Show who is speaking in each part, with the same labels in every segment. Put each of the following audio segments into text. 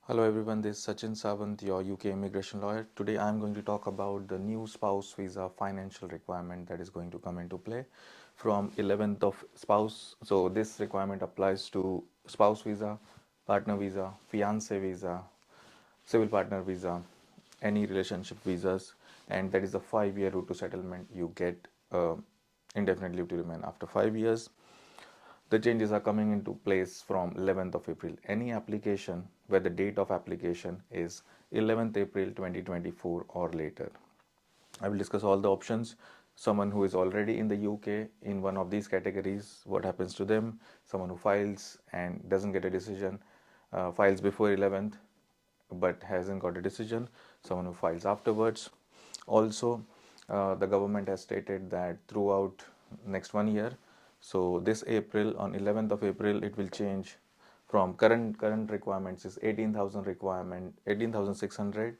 Speaker 1: Hello everyone, this is Sachin Sawant, your UK immigration lawyer. Today I am going to talk about the new spouse visa financial requirement that is going to come into play from 11th of spouse. So this requirement applies to spouse visa, partner visa, fiance visa, civil partner visa, any relationship visas, and that is a 5-year route to settlement. You get indefinite leave to remain after 5 years. The changes are coming into place from 11th of April. Any application where the date of application is 11th April 2024 or later. I will discuss all the options. Someone who is already in the UK in one of these categories, what happens to them? Someone who files and doesn't get a decision, files before 11th but hasn't got a decision, someone who files afterwards. Also, the government has stated that throughout next 1 year, so this April, on 11th of April, it will change from current requirements is 18,000 requirement, 18,600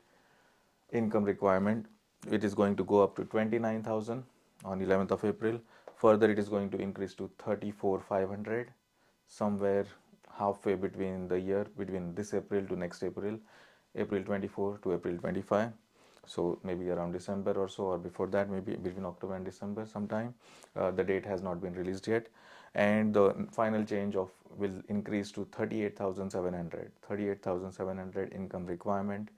Speaker 1: income requirement. It is going to go up to 29,000 on 11th of April. Further, it is going to increase to 34,500 somewhere halfway between the year, between this April to next April, April 24 to April 25. So maybe around December or so, or before that, maybe between October and December sometime. The date has not been released yet, and the final change of will increase to 38,700. 38,700 income requirement.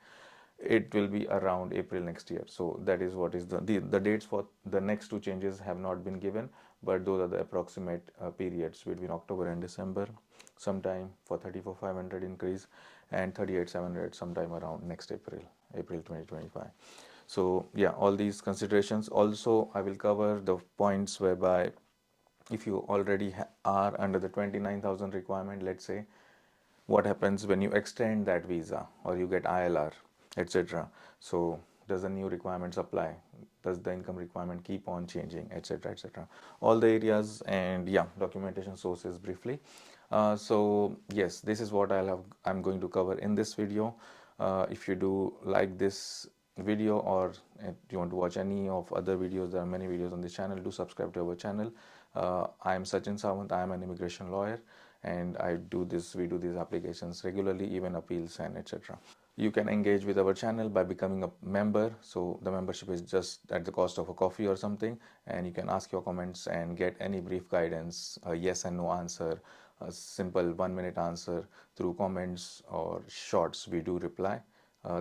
Speaker 1: It will be around April next year. So that is what is the dates for the next two changes have not been given, but those are the approximate periods between October and December, sometime for 34,500 increase, and 38,700 sometime around next April, April 2025. So yeah, all these considerations. Also, I will cover the points whereby if you already are under the 29,000 requirement, let's say, what happens when you extend that visa or you get ILR, etc. So does the new requirements apply? Does the income requirement keep on changing, etc., etc.? All the areas, and yeah, documentation sources briefly. So yes, this is what I'm going to cover in this video. If you do like this video, or if you want to watch any of other videos, there are many videos on this channel, do subscribe to our channel. I am Sachin Sawant. I am an immigration lawyer, and we do these applications regularly, even appeals and etc. You can engage with our channel by becoming a member. So the membership is just at the cost of a coffee or something, and you can ask your comments and get any brief guidance, a yes and no answer, a simple 1 minute answer through comments or shorts. We do reply.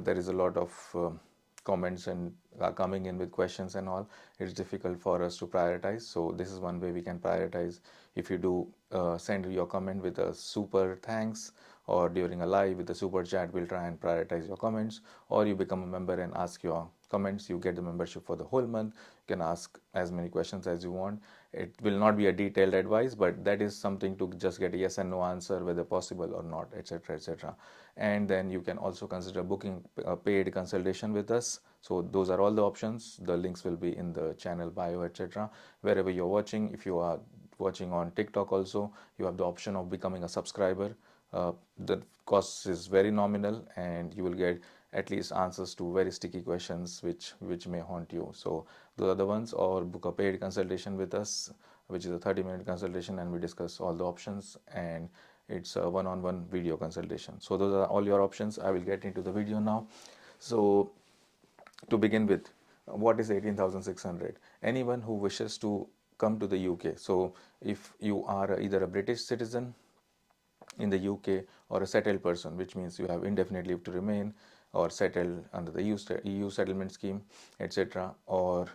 Speaker 1: There is a lot of comments and are coming in with questions and all. It's difficult for us to prioritize, so this is one way we can prioritize. If you do send your comment with a super thanks, or during a live with a super chat, we'll try and prioritize your comments. Or you become a member and ask your comments, you get the membership for the whole month. You can ask as many questions as you want. It will not be a detailed advice, but that is something to just get a yes and no answer, whether possible or not, etc., etc. And then you can also consider booking a paid consultation with us. So those are all the options. The links will be in the channel bio, etc. Wherever you're watching, if you are watching on TikTok also, you have the option of becoming a subscriber. The cost is very nominal, and you will get at least answers to very sticky questions which may haunt you. So those are the ones. Or book a paid consultation with us, which is a 30-minute consultation, and we discuss all the options, and it's a one-on-one video consultation. So those are all your options. I will get into the video now. So to begin with, what is 18,600? Anyone who wishes to come to the UK. So if you are either a British citizen in the UK, or a settled person, which means you have indefinite leave to remain, or settled under the EU settlement scheme, etc., or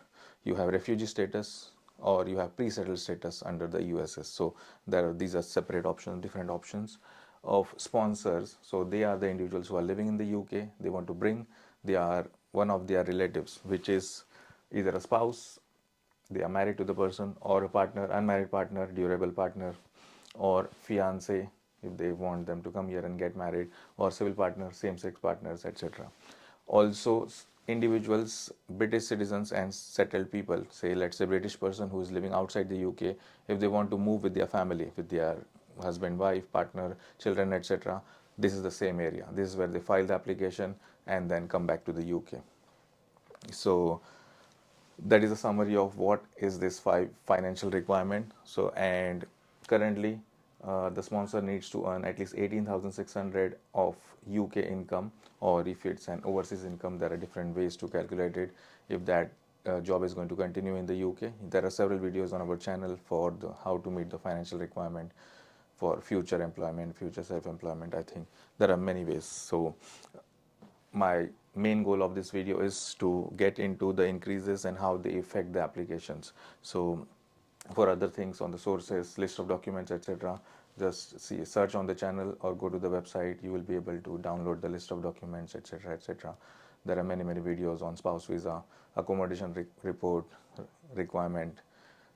Speaker 1: you have refugee status, or you have pre-settled status under the USS. So these are separate options, different options of sponsors. So they are the individuals who are living in the UK. They want to bring, they are one of their relatives, which is either a spouse, they are married to the person, or a partner, unmarried partner, durable partner, or fiance if they want them to come here and get married, or civil partners, same-sex partners, etc. Also, individuals, British citizens and settled people, say let's say British person who is living outside the UK, if they want to move with their family, with their husband, wife, partner, children, etc., this is the same area. This is where they file the application and then come back to the UK. So that is a summary of what is this financial requirement. So, and currently the sponsor needs to earn at least 18,600 of UK income, or if it's an overseas income, there are different ways to calculate it. If that job is going to continue in the UK, there are several videos on our channel for how to meet the financial requirement for future employment, future self-employment. I think there are many ways. So my main goal of this video is to get into the increases and how they affect the applications. So for other things on the sources, list of documents, etc., just search on the channel or go to the website. You will be able to download the list of documents, etc., etc. There are many videos on spouse visa, accommodation report requirement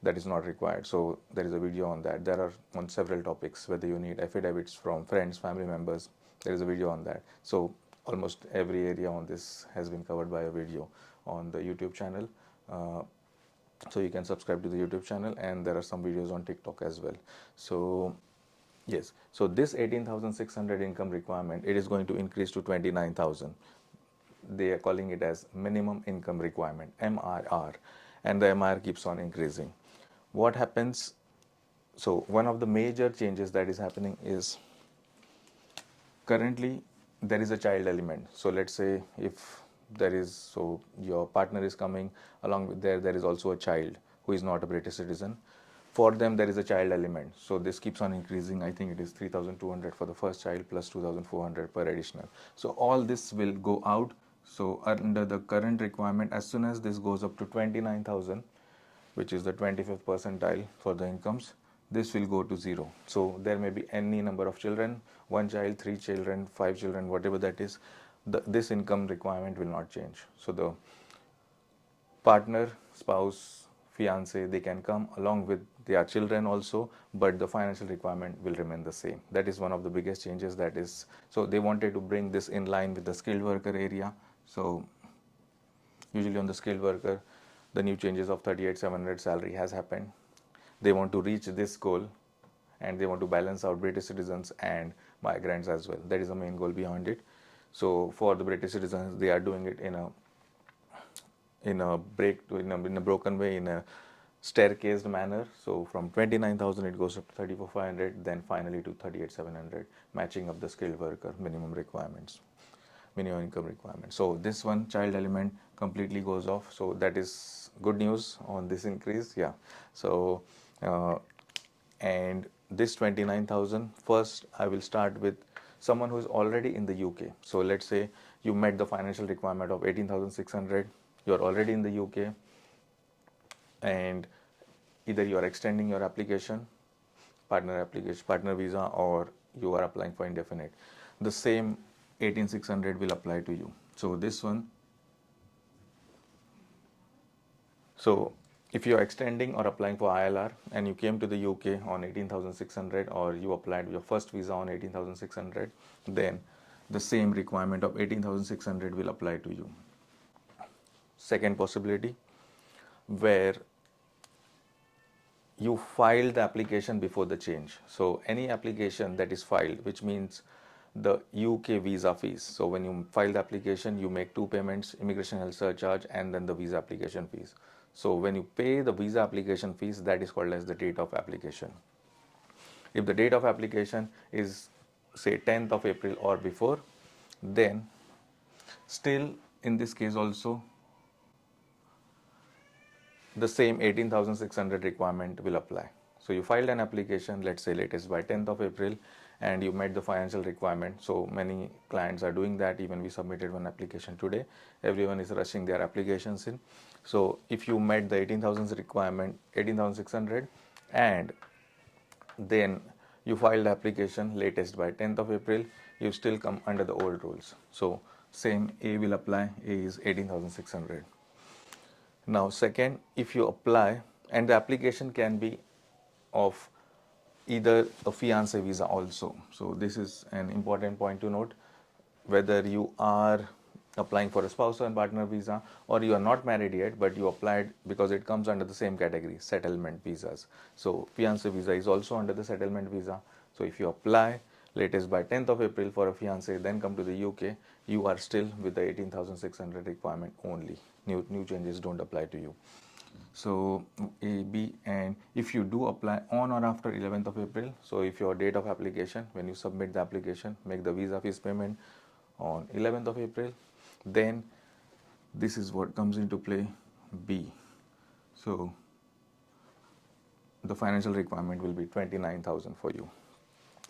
Speaker 1: that is not required. So there is a video on that. There are on several topics, whether you need affidavits from friends, family members, there is a video on that. So almost every area on this has been covered by a video on the YouTube channel. So you can subscribe to the YouTube channel, and there are some videos on TikTok as well. So yes, so this 18,600 income requirement, it is going to increase to 29,000. They are calling it as minimum income requirement, MIR, and the MIR keeps on increasing. What happens? So one of the major changes that is happening is currently there is a child element. So let's say if there is, so your partner is coming along with there is also a child who is not a British citizen. For them there is a child element, so this keeps on increasing. I think it is 3,200 for the first child plus 2,400 per additional. So all this will go out. So under the current requirement, as soon as this goes up to 29,000, which is the 25th percentile for the incomes, this will go to zero. So there may be any number of children, one child, three children, five children, whatever that is, this income requirement will not change. So the partner, spouse, fiance, they can come along with their children also, but the financial requirement will remain the same. That is one of the biggest changes. That is, so they wanted to bring this in line with the skilled worker area. So usually on the skilled worker, the new changes of 38,700 salary has happened. They want to reach this goal, and they want to balance out British citizens and migrants as well. That is the main goal behind it. So for the British citizens, they are doing it in a broken way, in a staircased manner. So from 29,000 it goes up to 34,500, then finally to 38,700, matching up the skilled worker minimum requirements, minimum income requirement. So this one child element completely goes off. So that is good news on this increase. Yeah. So and this 29,000, first I will start with someone who is already in the UK. So let's say you met the financial requirement of 18,600, you're already in the UK, and either you are extending your application, partner visa, or you are applying for indefinite, the same 18,600 will apply to you. So this one, so if you are extending or applying for ILR and you came to the UK on 18,600, or you applied your first visa on 18,600, then the same requirement of 18,600 will apply to you. Second possibility, where you filed the application before the change. So any application that is filed, which means the UK visa fees. So when you file the application, you make two payments, immigration health surcharge and then the visa application fees. So when you pay the visa application fees, that is called as the date of application. If the date of application is say 10th of April or before, then still in this case also the same 18,600 requirement will apply. So you filed an application, let's say latest by 10th of April, and you met the financial requirement. So many clients are doing that. Even we submitted one application today. Everyone is rushing their applications in. So if you met the 18,000 requirement, 18,600, and then you filed the application latest by 10th of April, you still come under the old rules. So same A will apply. A is 18,600. Now second, if you apply, and the application can be of either a fiancé visa also. So this is an important point to note, whether you are applying for a spouse and partner visa, or you are not married yet but you applied, because it comes under the same category, settlement visas. So fiancé visa is also under the settlement visa. So if you apply latest by 10th of April for a fiancé, then come to the UK, you are still with the 18,600 requirement only. New changes don't apply to you. So A, B, and if you do apply on or after 11th of April, so if your date of application, when you submit the application, make the visa fees payment on 11th of April, then this is what comes into play, B. So the financial requirement will be 29,000 for you.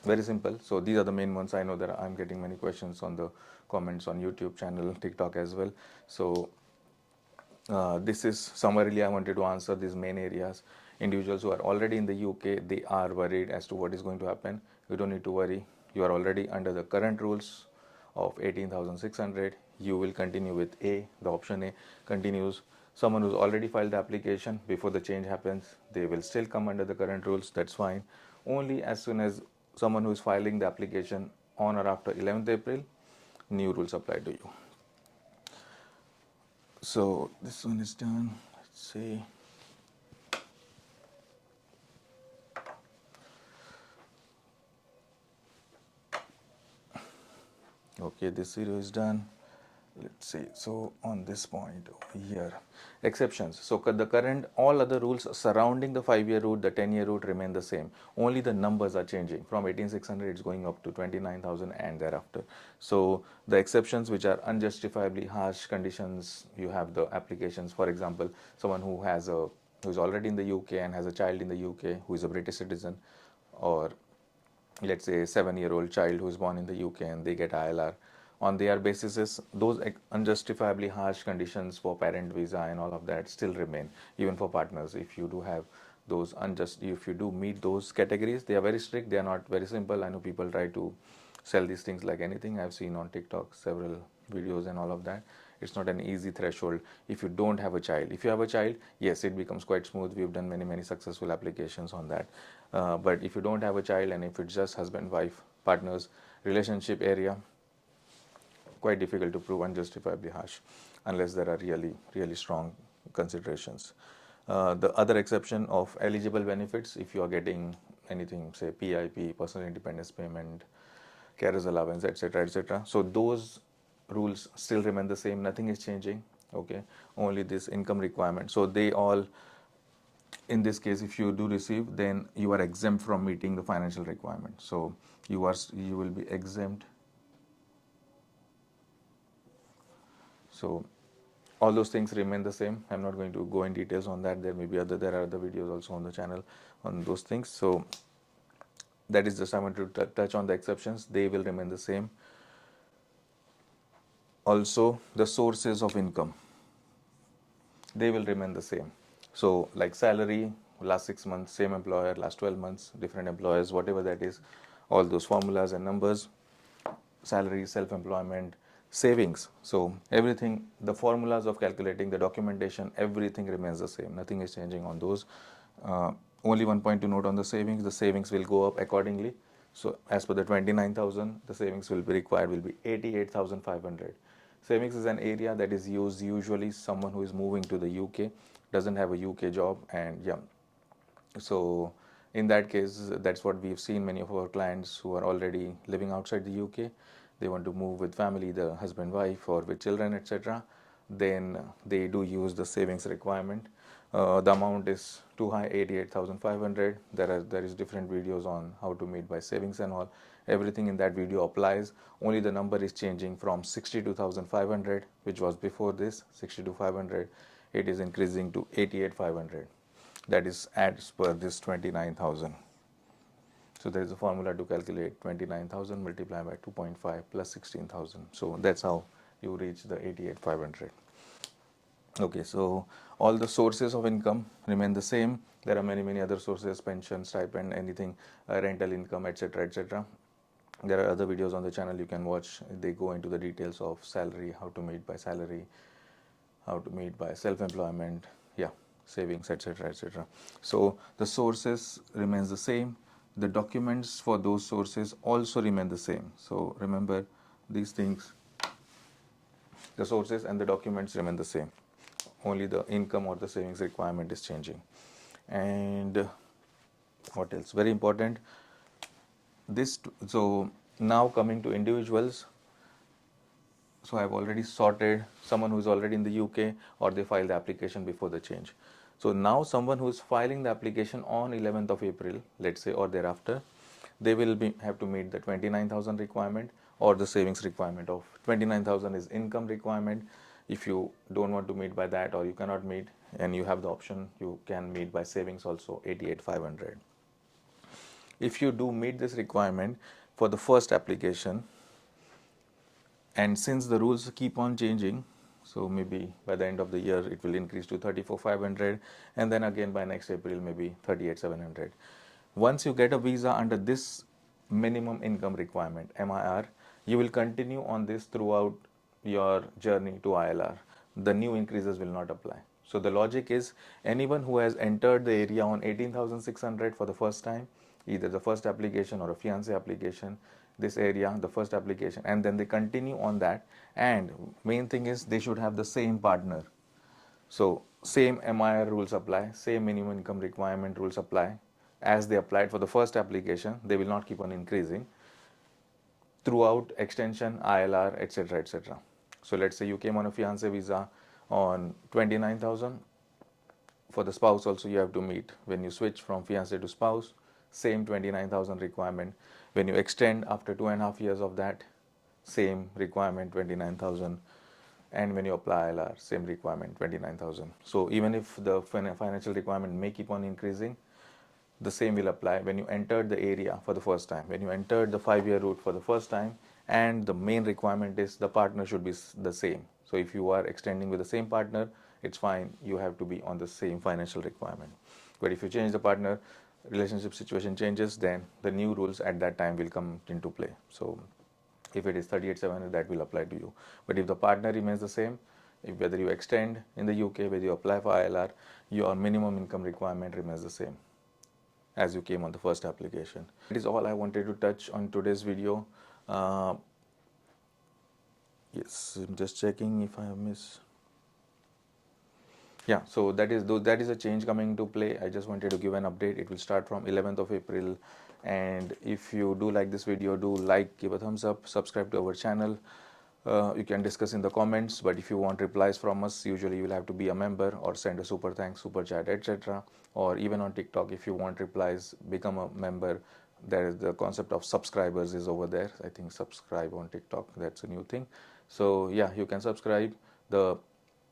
Speaker 1: Very simple. So these are the main ones. I know that I'm getting many questions on the comments on YouTube channel, TikTok as well. So this is summarily I wanted to answer these main areas. Individuals who are already in the UK, they are worried as to what is going to happen. You don't need to worry. You are already under the current rules of 18,600. You will continue with A, the option A continues. Someone who's already filed the application before the change happens, they will still come under the current rules. That's fine. Only as soon as someone who is filing the application on or after 11th April, new rules apply to you. So this one is done. Let's see. Okay, this video is done. Let's see. So on this point over here, exceptions. So the current, all other rules surrounding the 5-year route, the 10-year route remain the same. Only the numbers are changing. From 18,600, it's going up to 29,000 and thereafter. So the exceptions, which are unjustifiably harsh conditions, you have the applications. For example, someone who's already in the UK and has a child in the UK who is a British citizen, or let's say a 7-year-old child who is born in the UK and they get ILR. On their basis, those unjustifiably harsh conditions for parent visa and all of that still remain, even for partners. If you do have those if you do meet those categories, they are very strict, they are not very simple. I know people try to sell these things like anything. I've seen on TikTok several videos and all of that. It's not an easy threshold if you don't have a child. If you have a child, yes, it becomes quite smooth. We've done many successful applications on that. But if you don't have a child and if it's just husband, wife, partners, relationship area, quite difficult to prove unjustifiably harsh unless there are really strong considerations. The other exception of eligible benefits, if you are getting anything, say PIP, personal independence payment, carers allowance, etc. So those rules still remain the same. Nothing is changing. Okay, only this income requirement. So they all, in this case, if you do receive, then you are exempt from meeting the financial requirement. So you will be exempt. So all those things remain the same. I'm not going to go in details on that. There are other videos also on the channel on those things. So that is just I want to touch on the exceptions. They will remain the same. Also, the sources of income, they will remain the same. So like salary, last 6 months, same employer, last 12 months, different employers, whatever that is, all those formulas and numbers, salary, self-employment, savings. So everything, the formulas of calculating, the documentation, everything remains the same. Nothing is changing on those. Only one point to note on the savings will go up accordingly. So as per the 29,000, the savings will be required will be 88,500. Savings is an area that is used usually someone who is moving to the UK, doesn't have a UK job, and yeah. So in that case, that's what we've seen many of our clients who are already living outside the UK. They want to move with family, the husband, wife, or with children, etc. Then they do use the savings requirement. The amount is too high, 88,500. There is different videos on how to meet by savings and all. Everything in that video applies. Only the number is changing from 62,500, which was before this 62,500. It is increasing to 88,500. That is as per this 29,000. So there is a formula to calculate 29,000 multiplied by 2.5 plus 16,000. So that's how you reach the 88,500. Okay, so all the sources of income remain the same. There are many other sources: pension, stipend, anything, rental income, etc. There are other videos on the channel you can watch. They go into the details of salary, how to meet by salary, how to meet by self-employment, yeah, savings, etc. So the sources remains the same. The documents for those sources also remain the same. So remember these things. The sources and the documents remain the same. Only the income or the savings requirement is changing. And what else? Very important. So now coming to individuals. So I've already sorted someone who's already in the UK or they filed the application before the change. So now someone who is filing the application on 11th of April, let's say, or thereafter, they will have to meet the 29,000 requirement, or the savings requirement of 29,000 is income requirement. If you don't want to meet by that, or you cannot meet, and you have the option, you can meet by savings also 88,500. If you do meet this requirement for the first application, and since the rules keep on changing, so maybe by the end of the year it will increase to 34,500, and then again by next April maybe 38,700. Once you get a visa under this minimum income requirement, MIR, you will continue on this throughout your journey to ILR. The new increases will not apply. So the logic is, anyone who has entered the area on 18,600 for the first time, either the first application or a fiancé application, this area, the first application, and then they continue on that, and main thing is they should have the same partner. So same MIR rules apply, same minimum income requirement rules apply as they applied for the first application. They will not keep on increasing throughout extension, ILR, etc., etc. So let's say you came on a fiancé visa on 29,000. For the spouse also you have to meet, when you switch from fiancé to spouse, same 29,000 requirement. When you extend after 2.5 years of that, same requirement 29,000. And when you apply ILR, same requirement 29,000. So even if the financial requirement may keep on increasing, the same will apply when you entered the area for the first time, when you entered the 5-year route for the first time, and the main requirement is the partner should be the same. So if you are extending with the same partner, it's fine, you have to be on the same financial requirement. But if you change the partner, relationship situation changes, then the new rules at that time will come into play. So if it is 38,700, that will apply to you. But if the partner remains the same, if whether you extend in the UK, whether you apply for ILR, your minimum income requirement remains the same as you came on the first application. That is all I wanted to touch on today's video. Yes, I'm just checking if I have missed. Yeah, so that is a change coming into play. I just wanted to give an update. It will start from 11th of April. And if you do like this video, do like, give a thumbs up, subscribe to our channel. You can discuss in the comments, but if you want replies from us, usually you will have to be a member or send a super thanks, super chat, etc. Or even on TikTok, if you want replies, become a member. There is the concept of subscribers is over there. I think subscribe on TikTok, that's a new thing. So yeah, you can subscribe. The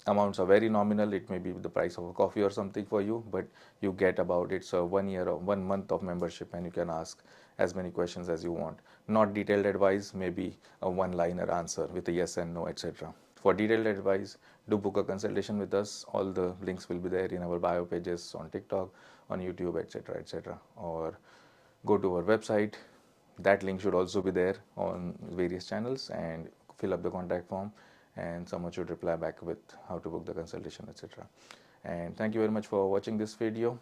Speaker 1: amounts are very nominal. It may be the price of a coffee or something for you, but you get about, it's a 1 year or 1 month of membership, and you can ask as many questions as you want. Not detailed advice, maybe a one-liner answer with a yes and no, etc. For detailed advice, do book a consultation with us. All the links will be there in our bio pages on TikTok, on YouTube, etc., etc. Or go to our website. That link should also be there on various channels, and fill up the contact form, and someone should reply back with how to book the consultation, etc. And thank you very much for watching this video.